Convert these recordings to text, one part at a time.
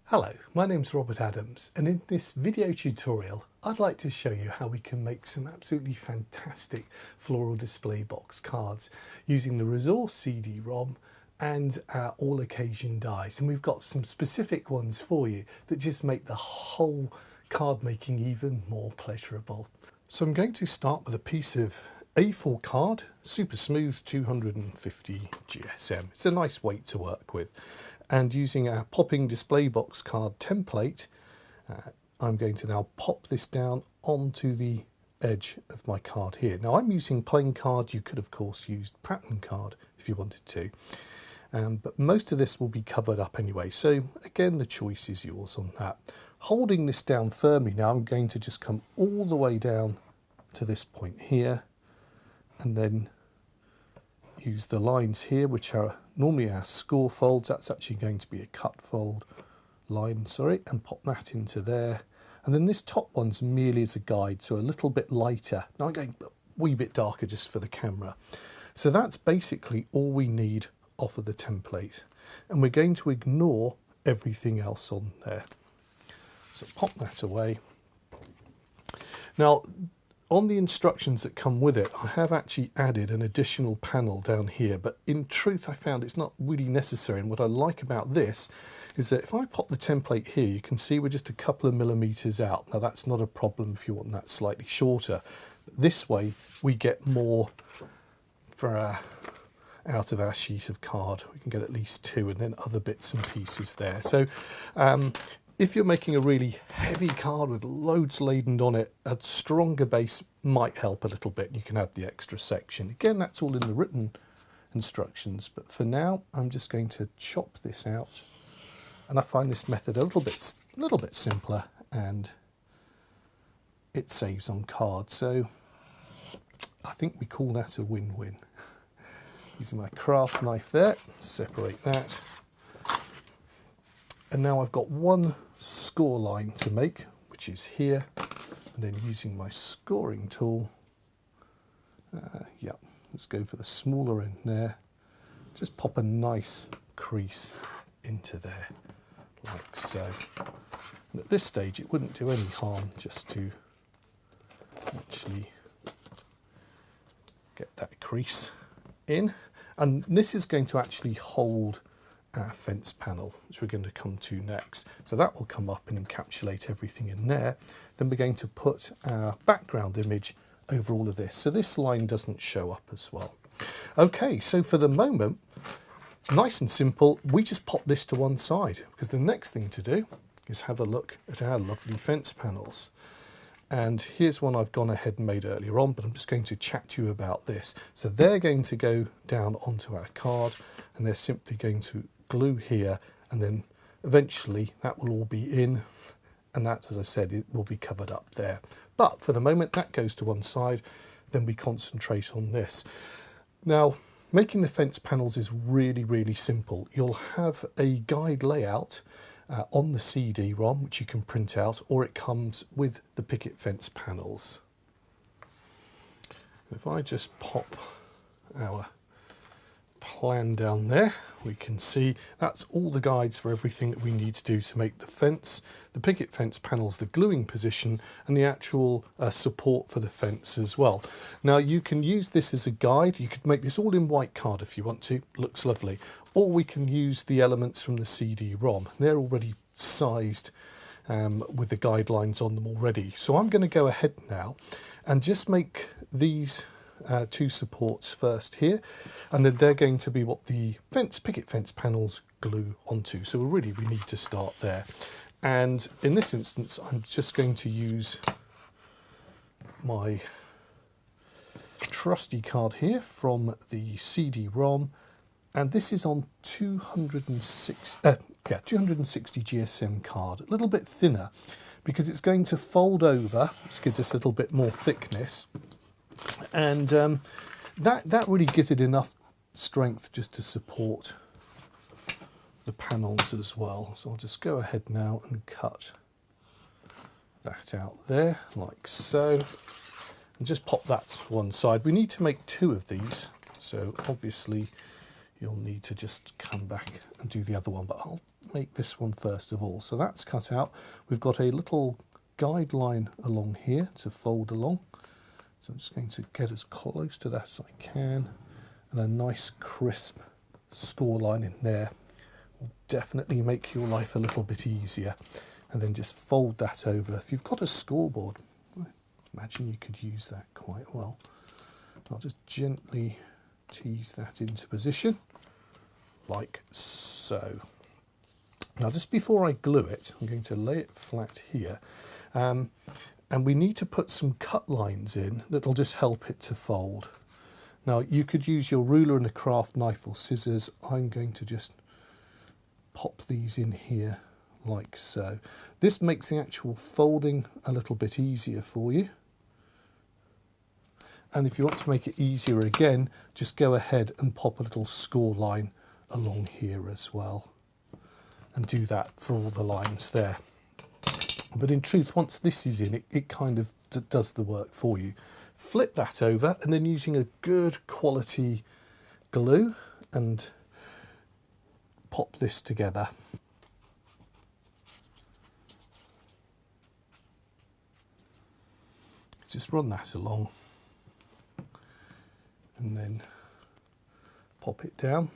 Hello, my name's Robert Adams, and in this video tutorial I'd like to show you how we can make some absolutely fantastic floral display box cards using the Resource CD-ROM and our all occasion dies. And we've got some specific ones for you that just make the whole card making even more pleasurable. So I'm going to start with a piece of A4 card, super smooth, 250 GSM. It's a nice weight to work with. And using our popping display box card template, I'm going to now pop this down onto the edge of my card here. Now I'm using plain card. You could of course use pattern card if you wanted to, but most of this will be covered up anyway. So again, the choice is yours on that. Holding this down firmly now, I'm going to just come all the way down to this point here, and then use the lines here, which are normally our score folds. That's actually going to be a cut fold line, and pop that into there. And then this top one's merely as a guide, so a little bit lighter. Now I'm going a wee bit darker just for the camera. So that's basically all we need off of the template. And we're going to ignore everything else on there. So pop that away. Now, on the instructions that come with it, I have actually added an additional panel down here, but in truth I found it's not really necessary. And what I like about this is that if I pop the template here, you can see we're just a couple of millimeters out. Now that's not a problem if you want that slightly shorter. This way we get more for out of our sheet of card. We can get at least two, and then other bits and pieces there. So if you're making a really heavy card with loads laden on it, a stronger base might help a little bit. You can add the extra section. Again, that's all in the written instructions, but for now, I'm just going to chop this out. And I find this method a little bit simpler, and it saves on card. So I think we call that a win-win. Using my craft knife there, separate that. And now I've got one score line to make, which is here, and then using my scoring tool, let's go for the smaller end there, just pop a nice crease into there, like so. And at this stage it wouldn't do any harm just to actually get that crease in, and this is going to actually hold our fence panel, which we're going to come to next. So that will come up and encapsulate everything in there. Then we're going to put our background image over all of this, so this line doesn't show up as well. Okay, so for the moment, nice and simple, we just pop this to one side, because the next thing to do is have a look at our lovely fence panels. And here's one I've gone ahead and made earlier on, but I'm just going to chat to you about this. So they're going to go down onto our card, and they're simply going to glue here, and then eventually that will all be in, and that, as I said, it will be covered up there. But for the moment that goes to one side, then we concentrate on this. Now, making the fence panels is really simple. You'll have a guide layout on the CD-ROM, which you can print out, or it comes with the picket fence panels. If I just pop our plan down there, we can see that's all the guides for everything that we need to do to make the fence, the picket fence panels, the gluing position, and the actual support for the fence as well. Now you can use this as a guide. You could make this all in white card if you want to, looks lovely, or we can use the elements from the CD-ROM. They're already sized with the guidelines on them already. So I'm going to go ahead now and just make these two supports first here, and then they're going to be what the picket fence panels glue onto. So we need to start there. And in this instance, I'm just going to use my trusty card here from the CD-ROM, and this is on 260 GSM card, a little bit thinner, because it's going to fold over, which gives us a little bit more thickness. And that really gives it enough strength just to support the panels as well. So I'll just go ahead now and cut that out there, like so, and just pop that to one side. We need to make two of these, so obviously you'll need to just come back and do the other one, but I'll make this one first of all. So that's cut out. We've got a little guideline along here to fold along. So I'm just going to get as close to that as I can, and a nice crisp score line in there will definitely make your life a little bit easier. And then just fold that over. If you've got a scoreboard, I imagine you could use that quite well. I'll just gently tease that into position, like so. Now, just before I glue it, I'm going to lay it flat here. And we need to put some cut lines in that'll just help it to fold. Now, you could use your ruler and a craft knife or scissors. I'm going to just pop these in here like so. This makes the actual folding a little bit easier for you. And if you want to make it easier again, just go ahead and pop a little score line along here as well. And do that for all the lines there. But in truth, once this is in, it kind of does the work for you. Flip that over, and then using a good quality glue and pop this together. Just run that along and then pop it down.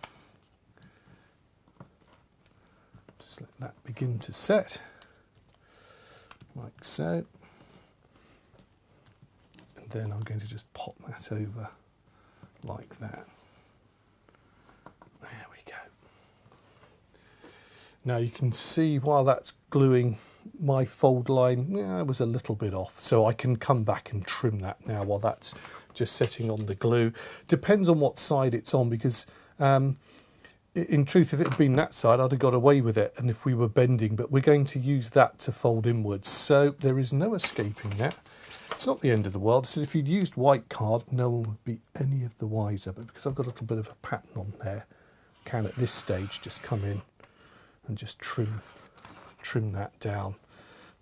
Just let that begin to set, like so. And then I'm going to just pop that over like that. There we go. Now you can see while that's gluing, my fold line was a little bit off, so I can come back and trim that now while that's just setting on the glue. Depends on what side it's on, because in truth, if it had been that side, I'd have got away with it, and if we were bending, but we're going to use that to fold inwards, so there is no escaping that. It's not the end of the world. So if you'd used white card, no one would be any of the wiser, but because I've got a little bit of a pattern on there, I can at this stage just come in and just trim that down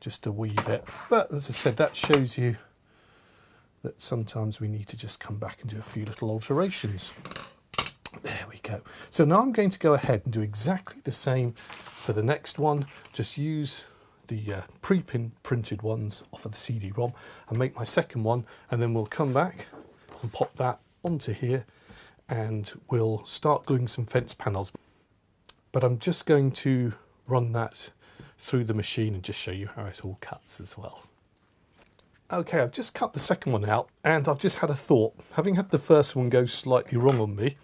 just a wee bit. But as I said, that shows you that sometimes we need to just come back and do a few little alterations. There we go. So now I'm going to go ahead and do exactly the same for the next one. Just use the pre-printed ones off of the CD-ROM and make my second one, and then we'll come back and pop that onto here and we'll start gluing some fence panels. But I'm just going to run that through the machine and just show you how it all cuts as well. Okay, I've just cut the second one out, and I've just had a thought. Having had the first one go slightly wrong on me,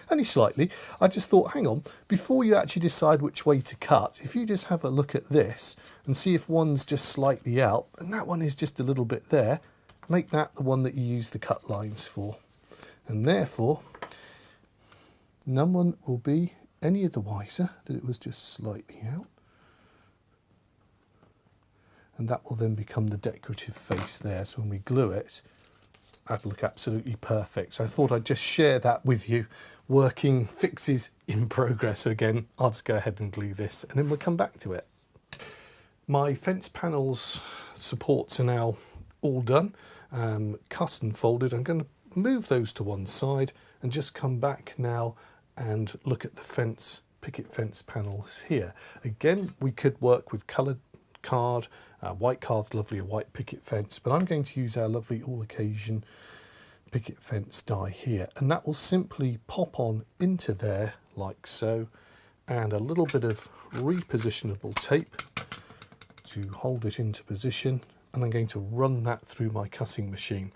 only slightly, I just thought, hang on, before you actually decide which way to cut, if you just have a look at this and see if one's just slightly out, and that one is just a little bit there, make that the one that you use the cut lines for. And therefore, no one will be any of the wiser that it was just slightly out. And that will then become the decorative face there. So when we glue it, that'll look absolutely perfect. So I thought I'd just share that with you. Working fixes in progress. So again, I'll just go ahead and glue this and then we'll come back to it. My fence panels supports are now all done, cut and folded. I'm going to move those to one side and just come back now and look at the picket fence panels here. Again, we could work with coloured card. White card's lovely, a white picket fence, but I'm going to use our lovely all occasion picket fence die here, and that will simply pop on into there like so, and a little bit of repositionable tape to hold it into position, and I'm going to run that through my cutting machine.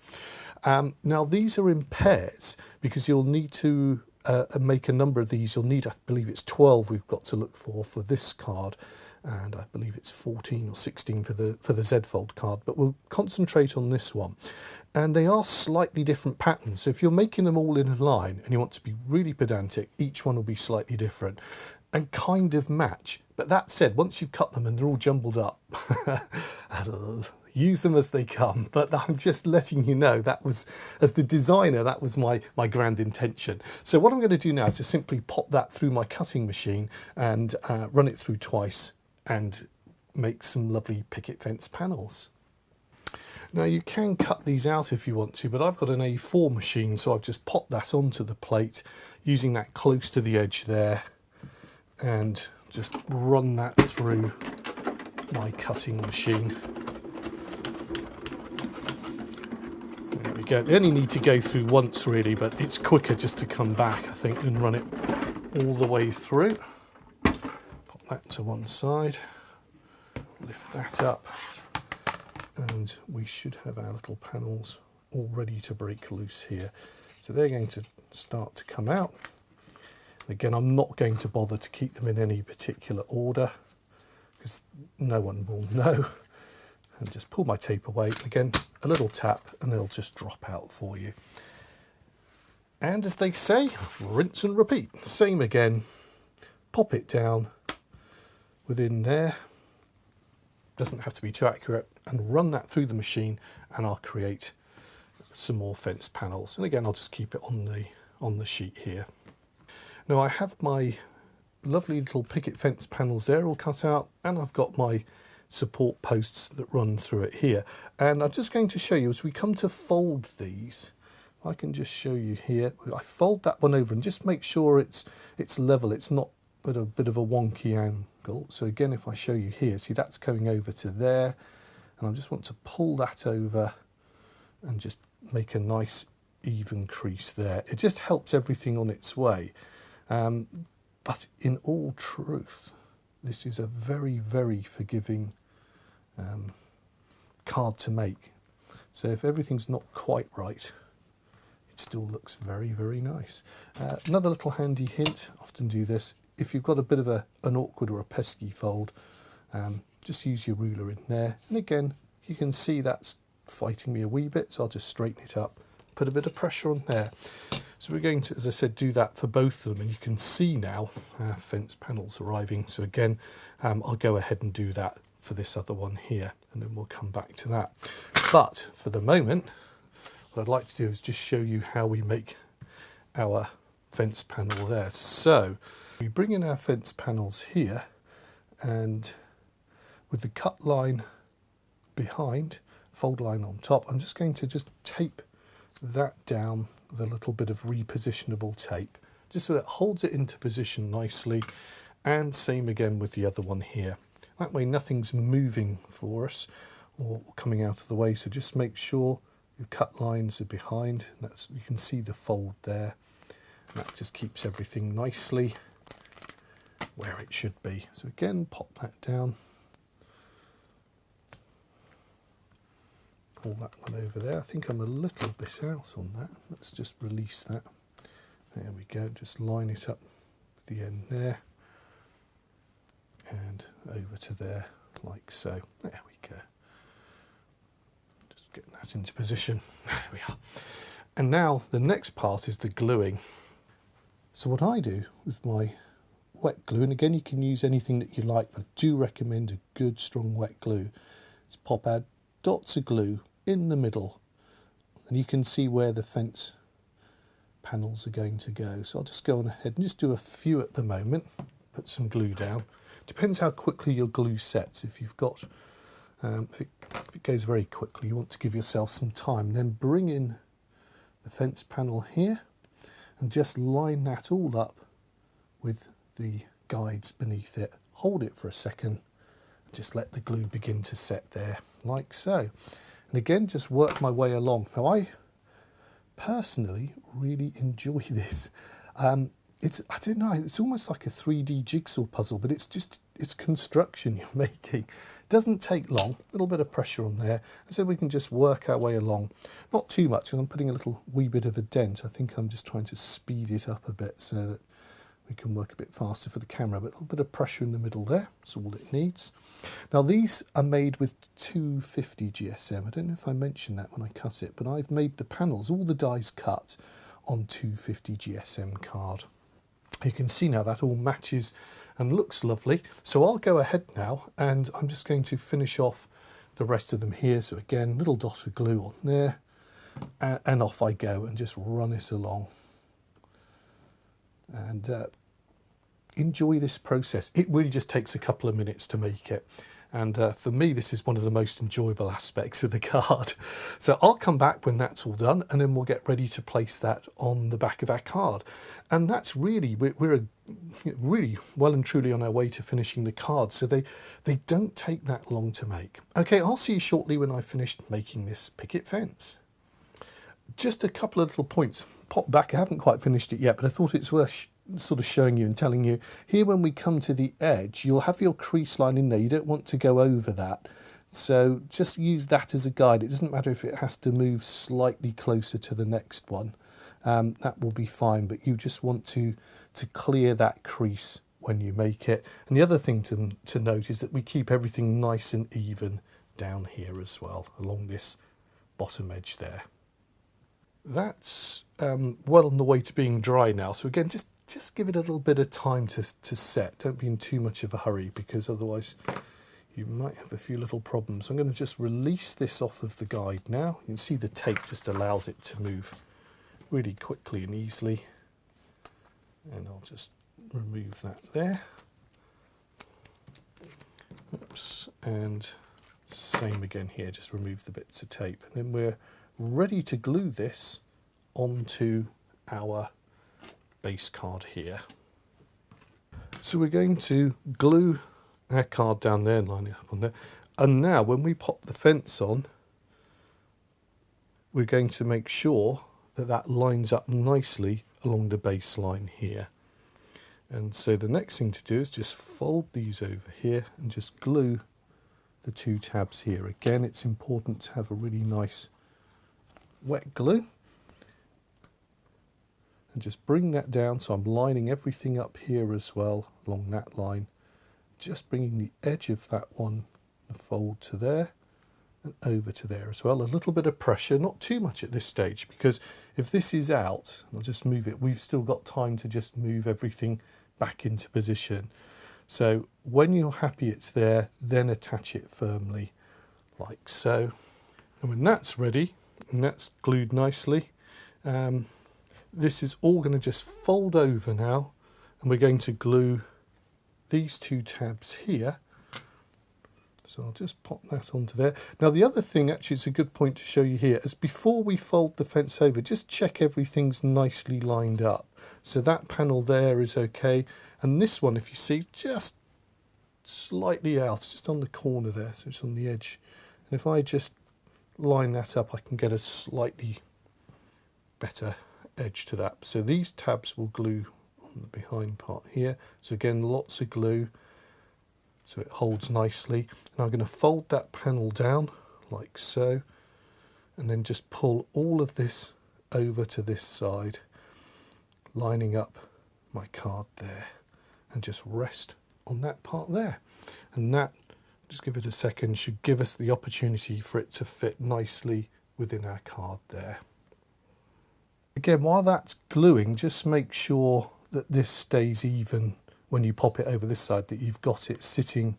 Now these are in pairs because you'll need to make a number of these. You'll need, I believe it's 12 we've got to look for this card, and I believe it's 14 or 16 for the Z-fold card, but we'll concentrate on this one. And they are slightly different patterns, so if you're making them all in a line and you want to be really pedantic, each one will be slightly different and kind of match. But that said, once you've cut them and they're all jumbled up, use them as they come. But I'm just letting you know, that was, as the designer, that was my grand intention. So what I'm going to do now is just simply pop that through my cutting machine and run it through twice and make some lovely picket fence panels. Now you can cut these out if you want to, but I've got an A4 machine, so I've just popped that onto the plate using that close to the edge there and just run that through my cutting machine. There we go. They only need to go through once really, but it's quicker just to come back, I think, and run it all the way through. Pop that to one side, lift that up, and we should have our little panels all ready to break loose here. So they're going to start to come out. Again, I'm not going to bother to keep them in any particular order because no one will know. And just pull my tape away. Again, a little tap and they'll just drop out for you. And as they say, rinse and repeat. Same again. Pop it down within there. Doesn't have to be too accurate. And run that through the machine and I'll create some more fence panels. And again, I'll just keep it on the sheet here. Now I have my lovely little picket fence panels there all cut out, and I've got my support posts that run through it here. And I'm just going to show you as we come to fold these. I can just show you here. I fold that one over and just make sure it's level. It's not at a bit of a wonky angle. So again, if I show you here, see that's going over to there, and I just want to pull that over and just make a nice even crease there. It just helps everything on its way. But in all truth, this is a very, very forgiving card to make. So if everything's not quite right, it still looks very, very nice. Another little handy hint, often do this, if you've got a bit of an awkward or a pesky fold, just use your ruler in there. And again, you can see that's fighting me a wee bit, so I'll just straighten it up, put a bit of pressure on there. So we're going to, as I said, do that for both of them, and you can see now our fence panels arriving. So again, I'll go ahead and do that for this other one here, and then we'll come back to that. But for the moment, what I'd like to do is just show you how we make our fence panel there. So we bring in our fence panels here, and with the cut line behind, fold line on top, I'm just going to just tape that down with a little bit of repositionable tape, just so it holds it into position nicely. And same again with the other one here. That way nothing's moving for us or coming out of the way. So just make sure your cut lines are behind. That's, you can see the fold there. And that just keeps everything nicely where it should be. So again, pop that down. Pull that one over there. I think I'm a little bit out on that. Let's just release that. There we go. Just line it up with the end there. And over to there, like so. There we go. Just getting that into position. There we are. And now the next part is the gluing. So what I do with my wet glue, and again you can use anything that you like, but I do recommend a good strong wet glue, is pop out dots of glue in the middle, and you can see where the fence panels are going to go. So I'll just go on ahead and just do a few at the moment, put some glue down. Depends how quickly your glue sets. If you've got, if it goes very quickly, you want to give yourself some time. Then bring in the fence panel here and just line that all up with the guides beneath it. Hold it for a second, just let the glue begin to set there, like so. And again, just work my way along. Now I personally really enjoy this. I don't know, it's almost like a 3D jigsaw puzzle, but it's construction you're making. It doesn't take long, a little bit of pressure on there, and so we can just work our way along. Not too much, and I'm putting a little wee bit of a dent. I think I'm just trying to speed it up a bit so that we can work a bit faster for the camera, but a little bit of pressure in the middle there, that's all it needs. Now these are made with 250 GSM. I don't know if I mentioned that when I cut it, but I've made the panels, all the dies cut on 250 GSM card. You can see now that all matches and looks lovely. So I'll go ahead now and I'm just going to finish off the rest of them here. So again, little dot of glue on there, and off I go and just run it along. And enjoy this process. It really just takes a couple of minutes to make it. And for me, this is one of the most enjoyable aspects of the card. So I'll come back when that's all done, and then we'll get ready to place that on the back of our card. And that's really, we're really well and truly on our way to finishing the card. So they don't take that long to make. Okay, I'll see you shortly when I've finished making this picket fence. Just a couple of little points. Pop back, I haven't quite finished it yet, but I thought it's worth sort of showing you and telling you. Here when we come to the edge, you'll have your crease line in there. You don't want to go over that. So just use that as a guide. It doesn't matter if it has to move slightly closer to the next one. That will be fine, but you just want to clear that crease when you make it. And the other thing to note is that we keep everything nice and even down here as well, along this bottom edge there. That's well on the way to being dry now. So again, just give it a little bit of time to set. Don't be in too much of a hurry, because otherwise you might have a few little problems. I'm going to just release this off of the guide now. You can see the tape just allows it to move really quickly and easily. And I'll just remove that there. Oops. And same again here, just remove the bits of tape. And then we're ready to glue this onto our base card here. So we're going to glue our card down there and line it up on there. And now when we pop the fence on, we're going to make sure that that lines up nicely along the base line here. And so the next thing to do is just fold these over here and just glue the two tabs here. Again, it's important to have a really nice wet glue. And just bring that down, so I'm lining everything up here as well along that line. Just bringing the edge of that one, the fold to there and over to there as well. A little bit of pressure, not too much at this stage, because if this is out, I'll just move it, we've still got time to just move everything back into position. So when you're happy it's there, then attach it firmly like so. And when that's ready and that's glued nicely, this is all going to just fold over now, and we're going to glue these two tabs here. So I'll just pop that onto there. Now the other thing, actually it's a good point to show you here, is before we fold the fence over, just check everything's nicely lined up. So that panel there is okay, and this one, if you see, just slightly out, just on the corner there, so it's on the edge. And if I just line that up, I can get a slightly better edge to that. So these tabs will glue on the behind part here. So again, lots of glue so it holds nicely. And I'm going to fold that panel down like so, and then just pull all of this over to this side, lining up my card there, and just rest on that part there. And that, just give it a second, should give us the opportunity for it to fit nicely within our card there. Again, while that's gluing, just make sure that this stays even when you pop it over this side, that you've got it sitting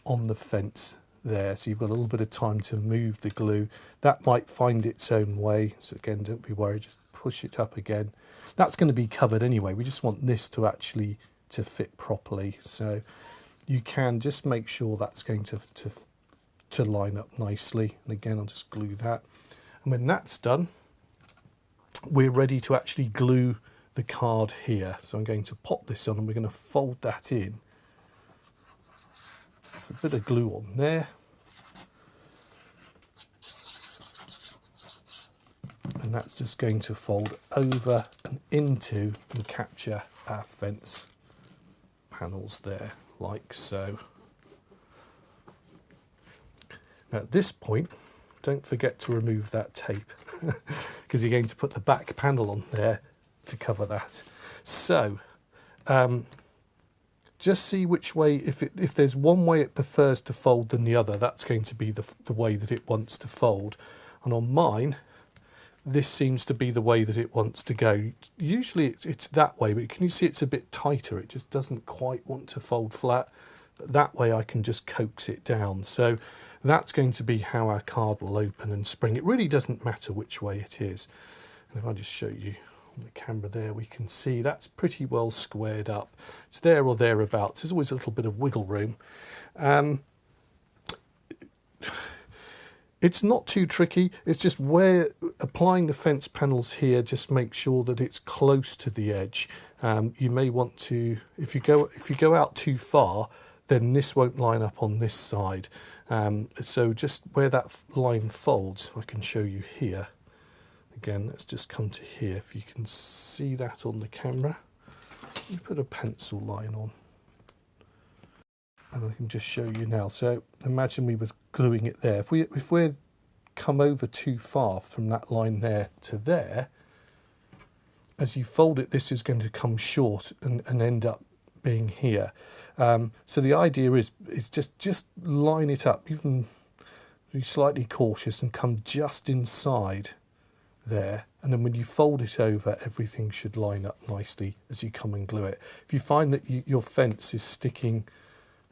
on the fence there. So you've got a little bit of time to move the glue. That might find its own way. So again, don't be worried, just push it up again. That's going to be covered anyway. We just want this to actually to fit properly. So you can just make sure that's going to line up nicely. And again, I'll just glue that. And when that's done, we're ready to actually glue the card here. So I'm going to pop this on and we're going to fold that in. A bit of glue on there. And that's just going to fold over and into and capture our fence panels there, like so. Now at this point, don't forget to remove that tape because you're going to put the back panel on there to cover that. So just see which way, if there's one way it prefers to fold than the other, that's going to be the way that it wants to fold. And on mine, this seems to be the way that it wants to go. Usually it's that way, but can you see it's a bit tighter? It just doesn't quite want to fold flat. But that way I can just coax it down. So that's going to be how our card will open and spring. It really doesn't matter which way it is. And if I just show you on the camera there, we can see that's pretty well squared up. It's there or thereabouts. There's always a little bit of wiggle room. It's not too tricky. It's just where applying the fence panels here, just make sure that it's close to the edge. You may want to, if you go out too far, then this won't line up on this side. So just where that line folds, I can show you here. Again, let's just come to here. If you can see that on the camera, let me put a pencil line on. And I can just show you now. So imagine we were gluing it there. If we come over too far from that line there to there, as you fold it, this is going to come short and end up being here. So the idea is just line it up. You can be slightly cautious and come just inside there, and then when you fold it over, everything should line up nicely as you come and glue it. If you find that your fence is sticking,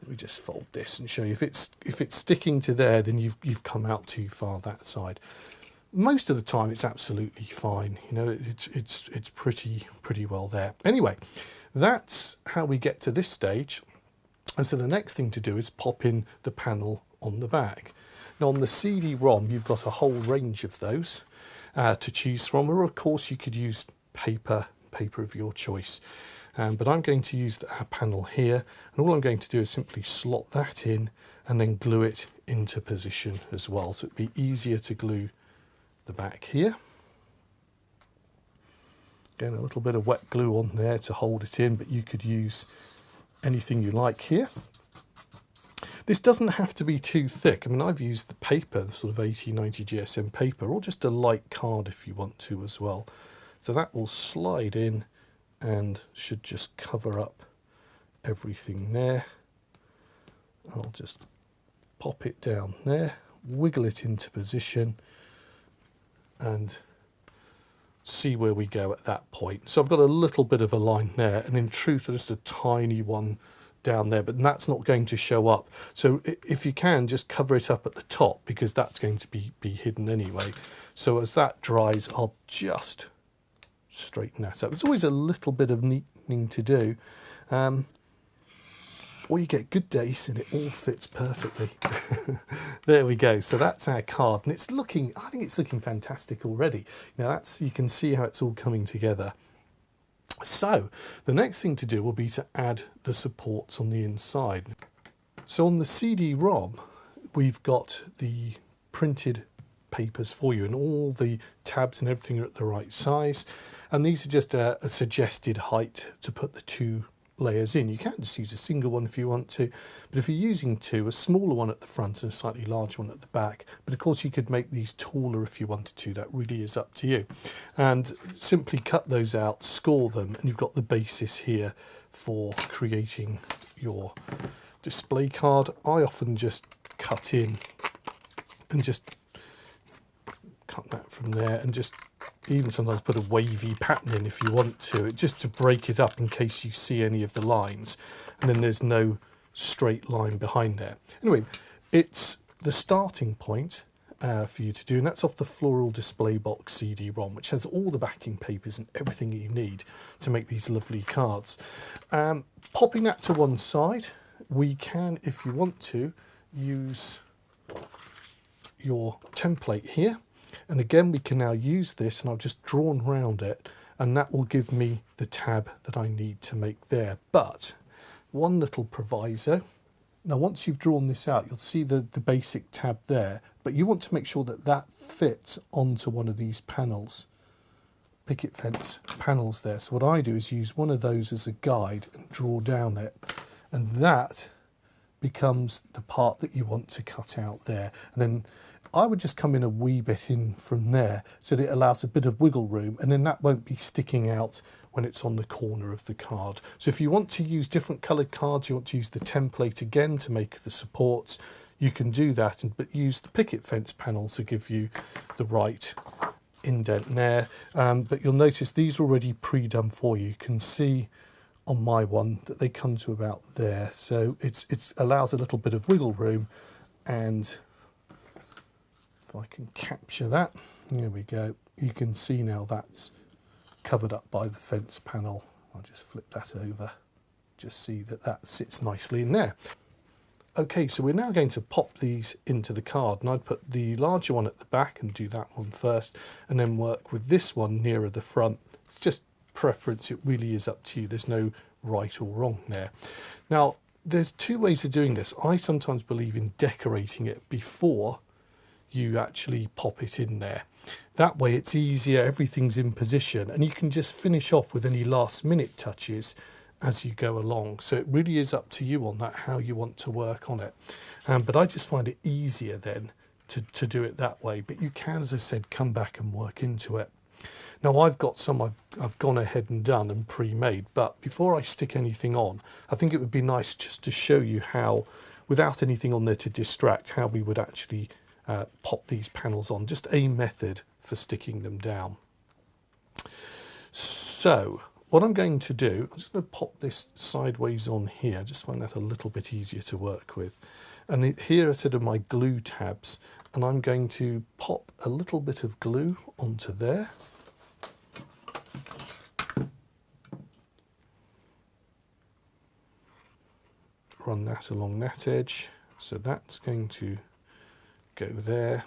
let me just fold this and show you. If it's sticking to there, then you've come out too far that side. Most of the time, it's absolutely fine. You know, it's pretty well there. Anyway, that's how we get to this stage. And so the next thing to do is pop in the panel on the back. Now on the CD-ROM, you've got a whole range of those to choose from, or of course you could use paper of your choice. But I'm going to use our panel here, and all I'm going to do is simply slot that in and then glue it into position as well. So it'd be easier to glue the back here. Again, a little bit of wet glue on there to hold it in, but you could use anything you like here. This doesn't have to be too thick. I mean, I've used the paper, the sort of 80-90 GSM paper, or just a light card if you want to as well. So that will slide in and should just cover up everything there. I'll just pop it down there, wiggle it into position, and see where we go at that point. So I've got a little bit of a line there, and in truth there's just a tiny one down there, but that's not going to show up. So if you can, just cover it up at the top, because that's going to be hidden anyway. So as that dries, I'll just straighten that up. It's always a little bit of neatening to do, or you get good days and it all fits perfectly. There we go. So that's our card, and it's looking, I think it's looking fantastic already. Now you can see how it's all coming together. So the next thing to do will be to add the supports on the inside. So on the CD-ROM, we've got the printed papers for you, and all the tabs and everything are at the right size. And these are just a suggested height to put the two layers in. You can just use a single one if you want to, but if you're using two, a smaller one at the front and a slightly larger one at the back. But of course you could make these taller if you wanted to. That really is up to you. And simply cut those out, score them, and you've got the basis here for creating your display card. I often just cut in and just cut that from there, and just even sometimes put a wavy pattern in if you want to, just to break it up in case you see any of the lines, and then there's no straight line behind there. Anyway, it's the starting point for you to do, and that's off the Floral Display Box CD-ROM, which has all the backing papers and everything you need to make these lovely cards. Popping that to one side, we can, if you want to, use your template here. And again, we can now use this, and I've just drawn round it, and that will give me the tab that I need to make there. But one little proviso. Now, once you've drawn this out, you'll see the basic tab there, but you want to make sure that that fits onto one of these panels, picket fence panels there. So what I do is use one of those as a guide and draw down it, and that becomes the part that you want to cut out there. And then I would just come in a wee bit in from there, so that it allows a bit of wiggle room, and then that won't be sticking out when it's on the corner of the card. So if you want to use different coloured cards, you want to use the template again to make the supports, you can do that, but use the picket fence panel to give you the right indent there. But you'll notice these are already pre-done for you. You can see on my one that they come to about there, so it allows a little bit of wiggle room. And if I can capture that, there we go. You can see now that's covered up by the fence panel. I'll just flip that over, just see that that sits nicely in there. Okay, so we're now going to pop these into the card, and I'd put the larger one at the back and do that one first, and then work with this one nearer the front. It's just preference, it really is up to you. There's no right or wrong there. Now, there's two ways of doing this. I sometimes believe in decorating it before you actually pop it in there. That way it's easier, everything's in position, and you can just finish off with any last minute touches as you go along. So it really is up to you on that, how you want to work on it. But I just find it easier then to do it that way. But you can, as I said, come back and work into it. Now I've got some I've gone ahead and done and pre-made, but before I stick anything on, I think it would be nice just to show you how, without anything on there to distract, how we would actually pop these panels on. Just a method for sticking them down. So what I'm going to do, I'm just going to pop this sideways on here. I just find that a little bit easier to work with. And here are sort of my glue tabs, and I'm going to pop a little bit of glue onto there. Run that along that edge, so that's going to go there,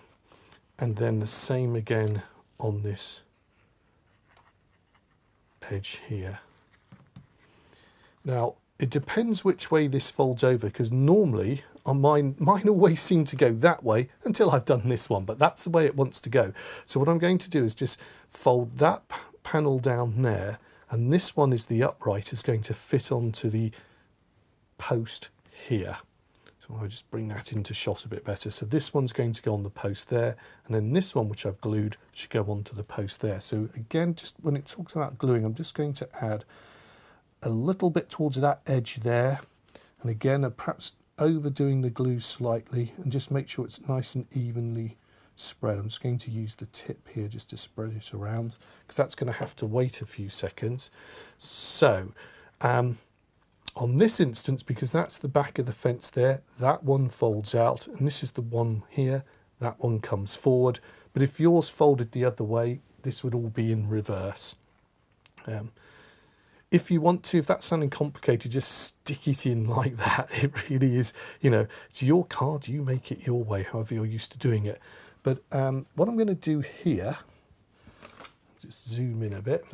and then the same again on this edge here. Now it depends which way this folds over, because normally on mine always seem to go that way until I've done this one, but that's the way it wants to go. So what I'm going to do is just fold that panel down there, and this one is the upright, is going to fit onto the post here. So I'll just bring that into shot a bit better. So this one's going to go on the post there, and then this one, which I've glued, should go onto the post there. So again, just when it talks about gluing, I'm just going to add a little bit towards that edge there, and again perhaps overdoing the glue slightly, and just make sure it's nice and evenly spread. I'm just going to use the tip here just to spread it around, because that's going to have to wait a few seconds. So on this instance, because that's the back of the fence there, that one folds out, and this is the one here, that one comes forward. But if yours folded the other way, this would all be in reverse. If you want to, if that's sounding complicated, just stick it in like that. It really is, you know, it's your card, you make it your way, however you're used to doing it. But what I'm going to do here, just zoom in a bit.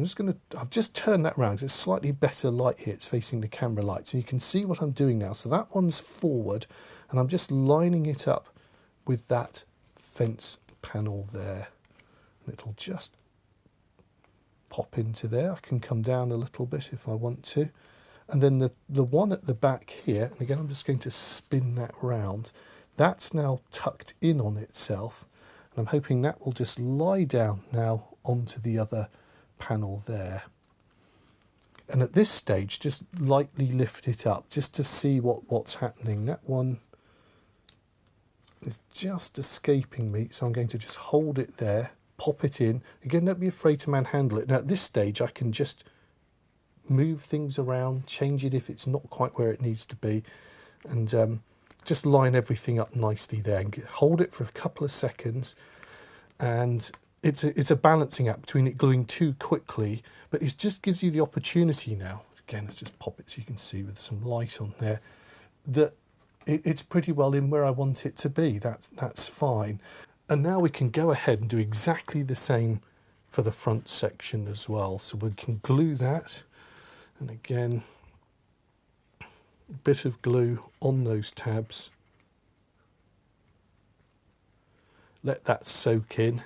I've just turned that around. It's slightly better light here. It's facing the camera light. So you can see what I'm doing now. So that one's forward, and I'm just lining it up with that fence panel there. And it'll just pop into there. I can come down a little bit if I want to. And then the one at the back here, and again I'm just going to spin that round, that's now tucked in on itself, and I'm hoping that will just lie down now onto the other panel there. And at this stage, just lightly lift it up just to see what's happening. That one is just escaping me, so I'm going to just hold it there, pop it in. Again, don't be afraid to manhandle it. Now at this stage I can just move things around, change it if it's not quite where it needs to be, and just line everything up nicely there, and hold it for a couple of seconds. And it's a balancing act between it gluing too quickly, but it just gives you the opportunity now. Again, let's just pop it so you can see with some light on there that it's pretty well in where I want it to be. That's fine. And now we can go ahead and do exactly the same for the front section as well. So we can glue that, and again, a bit of glue on those tabs. Let that soak in.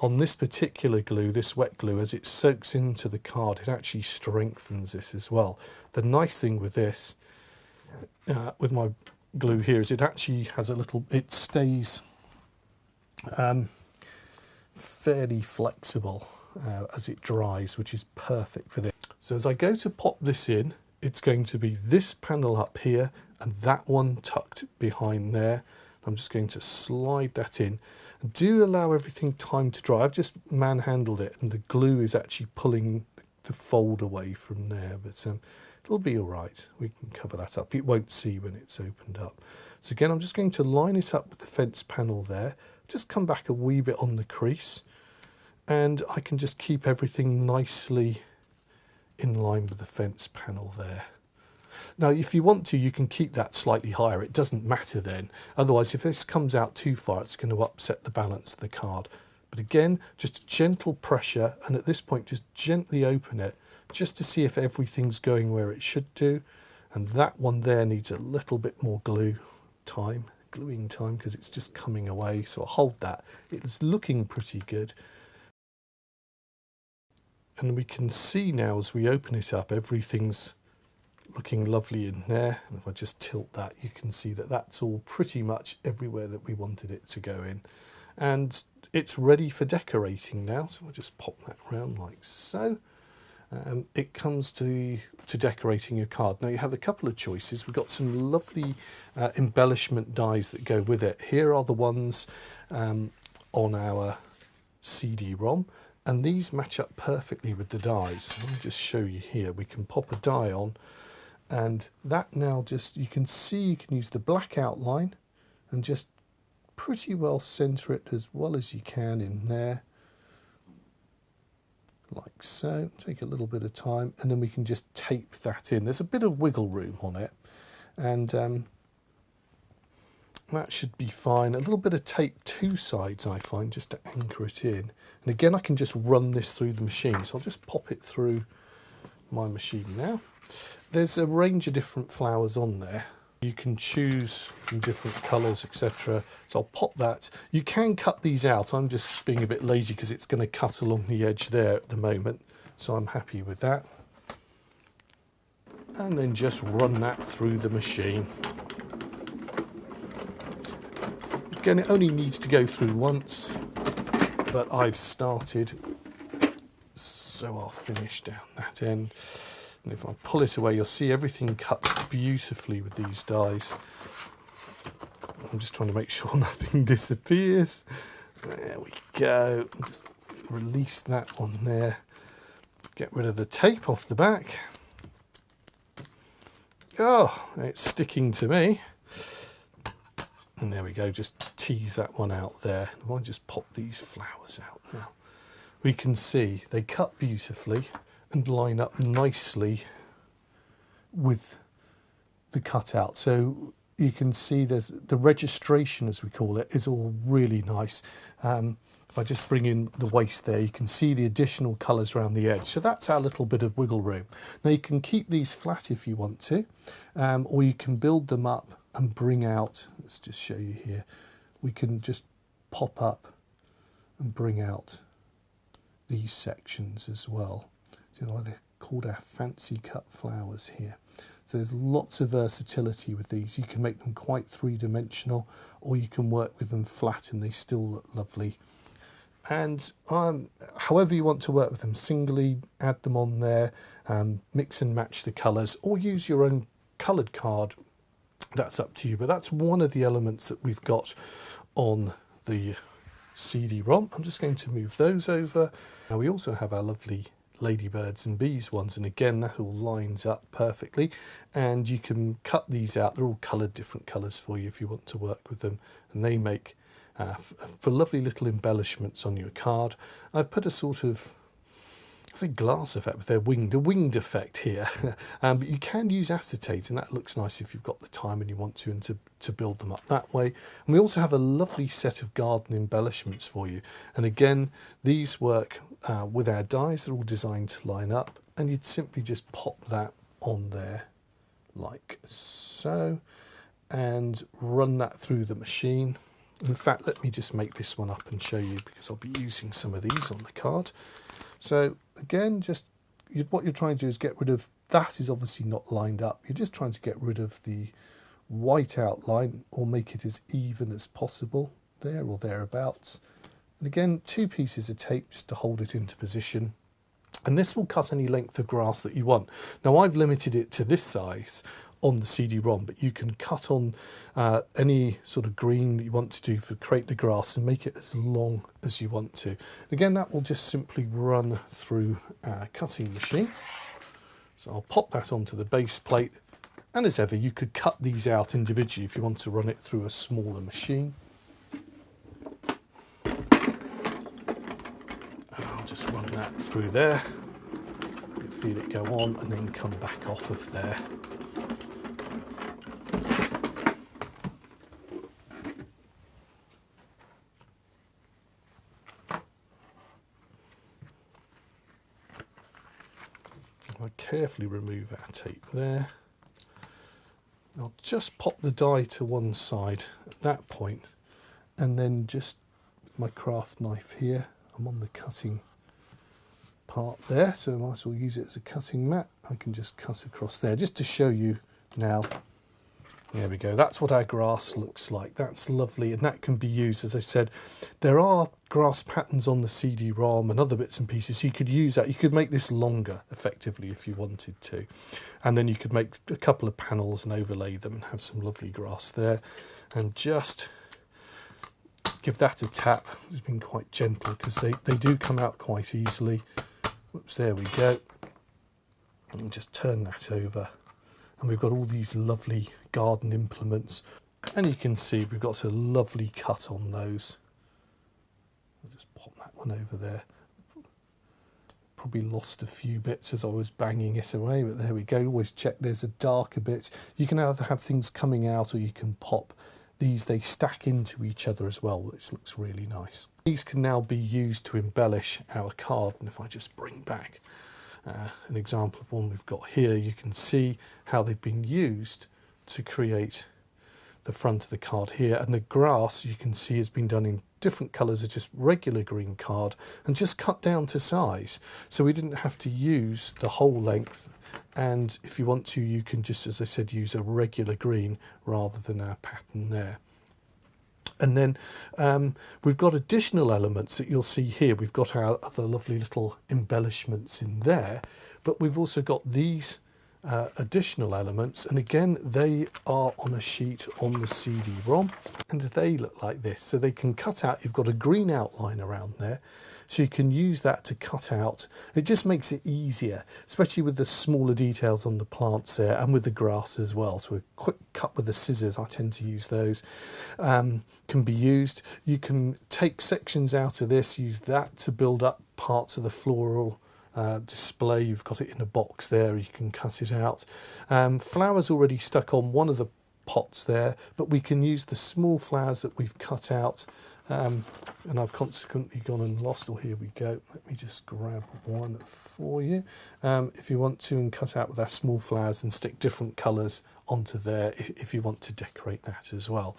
On this particular glue, this wet glue, as it soaks into the card, it actually strengthens this as well. The nice thing with this, with my glue here, is it actually has it stays fairly flexible as it dries, which is perfect for this. So as I go to pop this in, it's going to be this panel up here and that one tucked behind there. I'm just going to slide that in. Do allow everything time to dry. I've just manhandled it, and the glue is actually pulling the fold away from there, but it'll be all right. We can cover that up. It won't see when it's opened up. So again, I'm just going to line it up with the fence panel there, just come back a wee bit on the crease, and I can just keep everything nicely in line with the fence panel there. Now, if you want to, you can keep that slightly higher. It doesn't matter then. Otherwise, if this comes out too far, it's going to upset the balance of the card. But again, just a gentle pressure, and at this point, just gently open it, just to see if everything's going where it should do. And that one there needs a little bit more gluing time, because it's just coming away. So I'll hold that. It's looking pretty good. And we can see now as we open it up, everything's looking lovely in there. And if I just tilt that, you can see that that's all pretty much everywhere that we wanted it to go in. And it's ready for decorating now. So I'll just pop that around like so. It comes to decorating your card. Now you have a couple of choices. We've got some lovely embellishment dies that go with it. Here are the ones on our CD-ROM. And these match up perfectly with the dies. Let me just show you here. We can pop a die on, and that now just, you can see you can use the black outline and just pretty well center it as well as you can in there. Like so. Take a little bit of time, and then we can just tape that in. There's a bit of wiggle room on it, and that should be fine. A little bit of tape two sides, I find, just to anchor it in. And again, I can just run this through the machine. So I'll just pop it through my machine now. There's a range of different flowers on there. You can choose from different colours, etc. So I'll pop that. You can cut these out. I'm just being a bit lazy because it's going to cut along the edge there at the moment. So I'm happy with that. And then just run that through the machine. Again, it only needs to go through once, but I've started, so I'll finish down that end. And if I pull it away, you'll see everything cuts beautifully with these dies. I'm just trying to make sure nothing disappears. There we go. Just release that one there. Get rid of the tape off the back. Oh, it's sticking to me. And there we go, just tease that one out there. If I just pop these flowers out now, we can see they cut beautifully and line up nicely with the cutout. So you can see there's the registration, as we call it, is all really nice. If I just bring in the waist there, you can see the additional colours around the edge. So that's our little bit of wiggle room. Now you can keep these flat if you want to, or you can build them up and bring out, let's just show you here, we can just pop up and bring out these sections as well. So they're called our fancy cut flowers here. So there's lots of versatility with these. You can make them quite three-dimensional, or you can work with them flat and they still look lovely. And however you want to work with them, singly, add them on there, mix and match the colours, or use your own coloured card. That's up to you, but that's one of the elements that we've got on the CD-ROM. I'm just going to move those over. Now we also have our lovely ladybirds and bees ones, and again that all lines up perfectly, and you can cut these out. They're all coloured different colours for you if you want to work with them, and they make for lovely little embellishments on your card. I've put a sort of, it's a glass effect with their winged effect here. But you can use acetate, and that looks nice if you've got the time and you want to, and to build them up that way. And we also have a lovely set of garden embellishments for you. And again, these work with our dies. They're all designed to line up, and you'd simply just pop that on there like so, and run that through the machine. In fact, let me just make this one up and show you, because I'll be using some of these on the card. So again, just what you're trying to do is get rid of, that is obviously not lined up. You're just trying to get rid of the white outline, or make it as even as possible there or thereabouts. And again, 2 pieces of tape just to hold it into position. And this will cut any length of grass that you want. Now I've limited it to this size on the CD-ROM, but you can cut on any sort of green that you want to do for create the grass, and make it as long as you want to. Again, that will just simply run through our cutting machine. So I'll pop that onto the base plate, and as ever, you could cut these out individually if you want to run it through a smaller machine. I'll just run that through there, feel it go on, and then come back off of there. I carefully remove our tape there. I'll just pop the die to one side at that point, and then just with my craft knife here, I'm on the cutting part there, so I might as well use it as a cutting mat. I can just cut across there just to show you now. There we go, that's what our grass looks like. That's lovely, and that can be used, as I said, there are grass patterns on the CD-ROM and other bits and pieces. You could use that, you could make this longer effectively if you wanted to, and then you could make a couple of panels and overlay them and have some lovely grass there. And just give that a tap. It's been quite gentle because they do come out quite easily. Whoops, there we go. And just turn that over. And we've got all these lovely garden implements. And you can see we've got a lovely cut on those. I'll just pop that one over there. Probably lost a few bits as I was banging it away, but there we go. Always check there's a darker bit. You can either have things coming out or you can pop these. They stack into each other as well, which looks really nice. These can now be used to embellish our card. And if I just bring back an example of one we've got here, you can see how they've been used to create the front of the card here. And the grass, you can see, has been done in different colours of just regular green card and just cut down to size. So we didn't have to use the whole length. And if you want to, you can just, as I said, use a regular green rather than our pattern there. And then we've got additional elements that you'll see here. We've got our other lovely little embellishments in there, but we've also got these additional elements. And again, they are on a sheet on the CD-ROM, and they look like this. So they can cut out, you've got a green outline around there, so you can use that to cut out. It just makes it easier, especially with the smaller details on the plants there and with the grass as well. So a quick cut with the scissors, I tend to use those, can be used. You can take sections out of this, use that to build up parts of the floral display. You've got it in a box there, you can cut it out. Flowers already stuck on one of the pots there, but we can use the small flowers that we've cut out. And I've consequently gone and lost, or here we go. Let me just grab one for you. If you want to, and cut out with our small flowers and stick different colours onto there if you want to decorate that as well.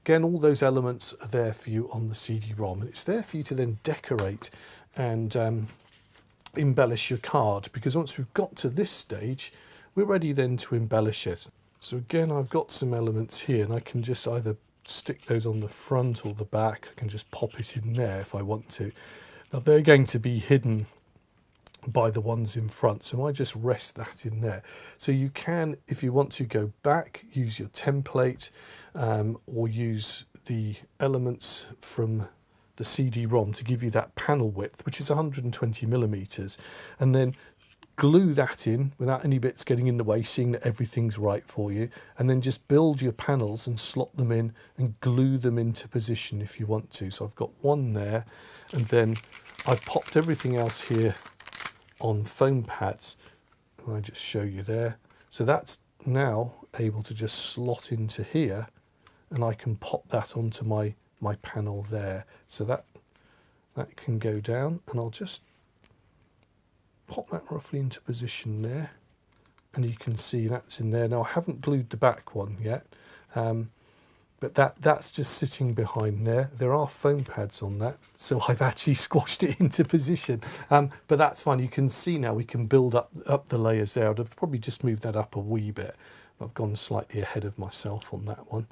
Again, all those elements are there for you on the CD-ROM, and it's there for you to then decorate and embellish your card, because once we've got to this stage, we're ready then to embellish it. So again, I've got some elements here, and I can just either stick those on the front or the back. I can just pop it in there if I want to. Now they're going to be hidden by the ones in front, so I just rest that in there. So you can, if you want to, go back, use your template, or use the elements from the CD-ROM to give you that panel width, which is 120 millimeters, and then glue that in without any bits getting in the way, seeing that everything's right for you, and then just build your panels and slot them in and glue them into position if you want to. So I've got one there, and then I popped everything else here on foam pads, and I just show you there. So that's now able to just slot into here, and I can pop that onto my panel there. So that can go down, and I'll just pop that roughly into position there, and you can see that's in there. Now I haven't glued the back one yet, but that's just sitting behind there. There are foam pads on that, so I've actually squashed it into position, but that's fine. You can see now we can build up the layers there. I'd have probably just moved that up a wee bit. I've gone slightly ahead of myself on that one.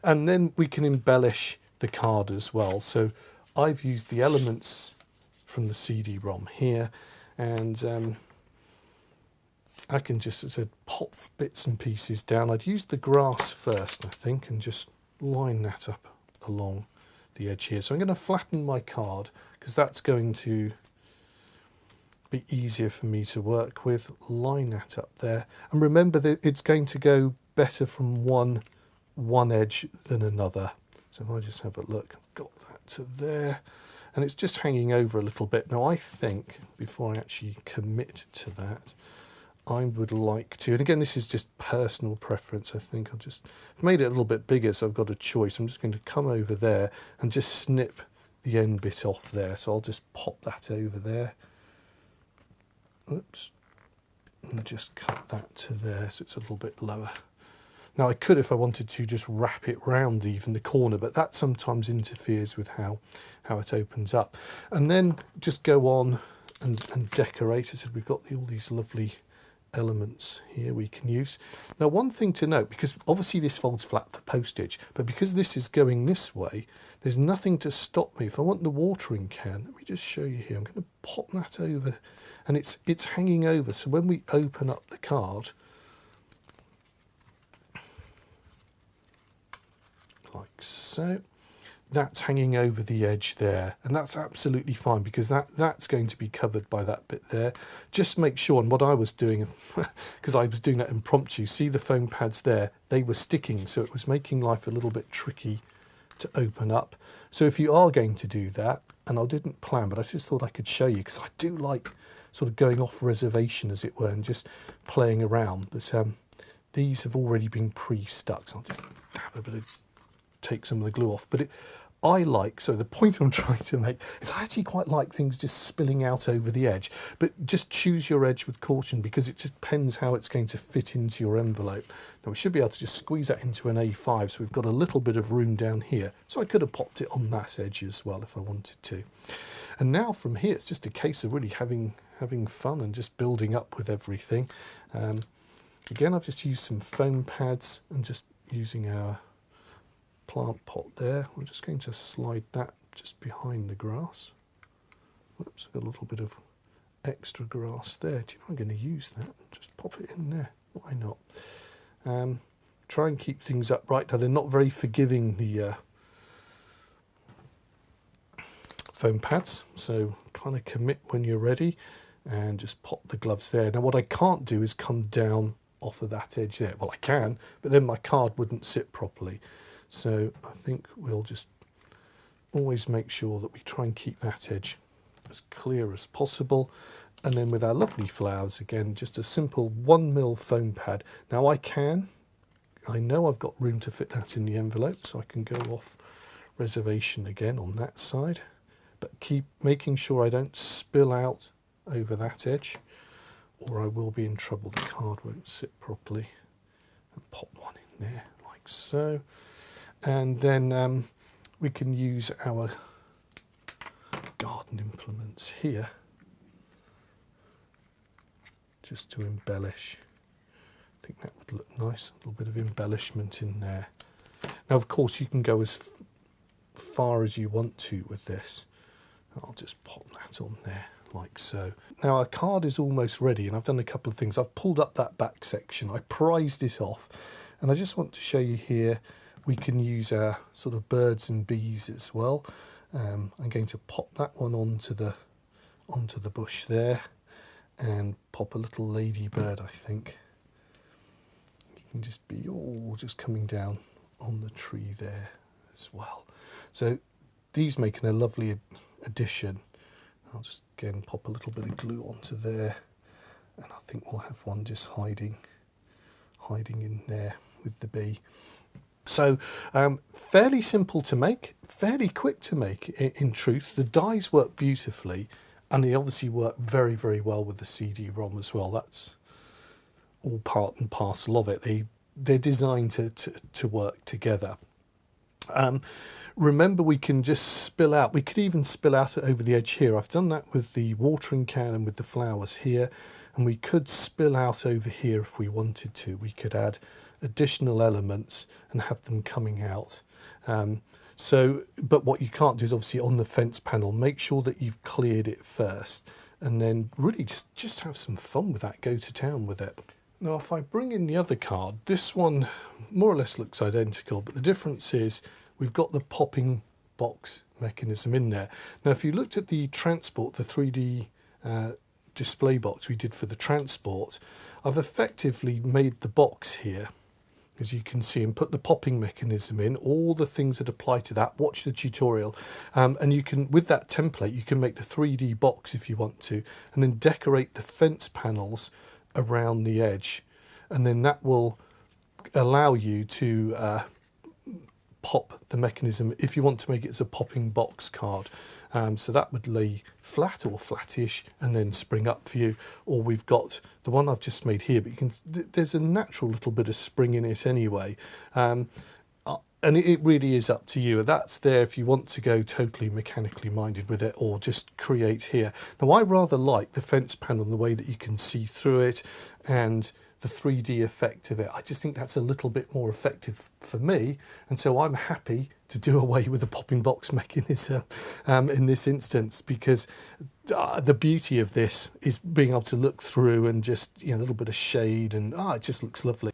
And then we can embellish the card as well. So I've used the elements from the CD-ROM here, and I can just, as I said, pop bits and pieces down. I'd use the grass first, I think, and just line that up along the edge here. So I'm going to flatten my card, because that's going to be easier for me to work with. Line that up there, and remember that it's going to go better from one edge than another. So if I just have a look, I've got that to there, and it's just hanging over a little bit. Now I think, before I actually commit to that, I would like to, and again this is just personal preference, I think I've made it a little bit bigger, so I've got a choice. I'm just going to come over there and just snip the end bit off there. So I'll just pop that over there. Oops, and just cut that to there so it's a little bit lower. Now I could, if I wanted to, just wrap it round even the corner, but that sometimes interferes with how it opens up. And then just go on and decorate. As I said, we've got all these lovely elements here we can use. Now one thing to note, because obviously this folds flat for postage, but because this is going this way, there's nothing to stop me. If I want the watering can, let me just show you here. I'm going to pop that over, and it's hanging over, so when we open up the card, like so, that's hanging over the edge there, and that's absolutely fine because that's going to be covered by that bit there. Just make sure, and what I was doing, because I was doing that impromptu, see the foam pads there, they were sticking, so it was making life a little bit tricky to open up. So if you are going to do that, and I didn't plan, but I just thought I could show you, because I do like sort of going off reservation, as it were, and just playing around. But these have already been pre-stuck, so I'll just have a bit of, take some of the glue off. But I like, so the point I'm trying to make is I actually quite like things just spilling out over the edge, but just choose your edge with caution, because it just depends how it's going to fit into your envelope. Now we should be able to just squeeze that into an A5, so we've got a little bit of room down here. So I could have popped it on that edge as well if I wanted to. And now from here, it's just a case of really having fun and just building up with everything. Again, I've just used some foam pads and just using our plant pot there. I'm just going to slide that just behind the grass. Whoops, I've got a little bit of extra grass there. Do you know, I'm going to use that. Just pop it in there. Why not? Try and keep things upright. Now, they're not very forgiving, the foam pads, so kind of commit when you're ready and just pop the gloves there. Now, what I can't do is come down off of that edge there. Well, I can, but then my card wouldn't sit properly. So I think we'll just always make sure that we try and keep that edge as clear as possible. And then with our lovely flowers, again, just a simple 1mm foam pad. Now I know I've got room to fit that in the envelope, so I can go off reservation again on that side. But keep making sure I don't spill out over that edge, or I will be in trouble. The card won't sit properly. And pop one in there like so. And then we can use our garden implements here just to embellish. I think that would look nice, a little bit of embellishment in there. Now, of course, you can go as far as you want to with this. I'll just pop that on there like so. Now our card is almost ready, and I've done a couple of things. I've pulled up that back section, I prized it off, and I just want to show you here we can use our sort of birds and bees as well. I'm going to pop that one onto the bush there, and pop a little ladybird. I think you can just be all just coming down on the tree there as well. So these making a lovely addition. I'll just again pop a little bit of glue onto there, and I think we'll have one just hiding in there with the bee. So fairly simple to make, fairly quick to make in truth. The dies work beautifully, and they obviously work very, very well with the CD-ROM as well. That's all part and parcel of it. They're designed to work together. Remember, we can just spill out. We could even spill out over the edge here. I've done that with the watering can and with the flowers here, and we could spill out over here if we wanted to. We could add additional elements and have them coming out. But what you can't do is obviously on the fence panel, make sure that you've cleared it first, and then really just have some fun with that, go to town with it. Now, if I bring in the other card, this one more or less looks identical, but the difference is we've got the popping box mechanism in there. Now, if you looked at the transport, the 3D display box we did for the transport, I've effectively made the box here, as you can see, and put the popping mechanism in, all the things that apply to that. Watch the tutorial, and you can, with that template, you can make the 3D box if you want to, and then decorate the fence panels around the edge, and then that will allow you to pop the mechanism if you want to make it as a popping box card. So that would lay flat or flattish and then spring up for you. Or we've got the one I've just made here, but you can, there's a natural little bit of spring in it anyway. And it really is up to you. That's there if you want to go totally mechanically minded with it or just create here. Now, I rather like the fence panel, the way that you can see through it and the 3D effect of it. I just think that's a little bit more effective for me. And so I'm happy to do away with the popping box mechanism in this instance, because the beauty of this is being able to look through and just, you know, a little bit of shade, and it just looks lovely.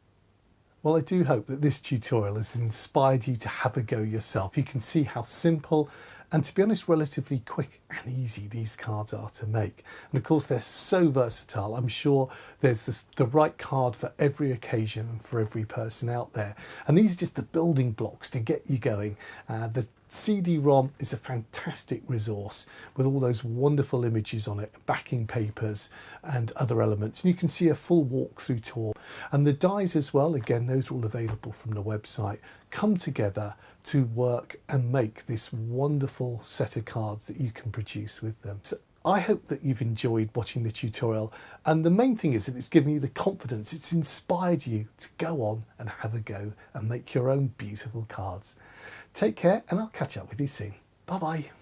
Well, I do hope that this tutorial has inspired you to have a go yourself. You can see how simple and, to be honest, relatively quick and easy these cards are to make. And of course, they're so versatile. I'm sure there's the right card for every occasion and for every person out there. And these are just the building blocks to get you going. The CD-ROM is a fantastic resource with all those wonderful images on it, backing papers and other elements. And you can see a full walkthrough tour. And the dies as well, again, those are all available from the website, come together to work and make this wonderful set of cards that you can produce with them. So I hope that you've enjoyed watching the tutorial, and the main thing is that it's given you the confidence, it's inspired you to go on and have a go and make your own beautiful cards. Take care, and I'll catch up with you soon. Bye bye.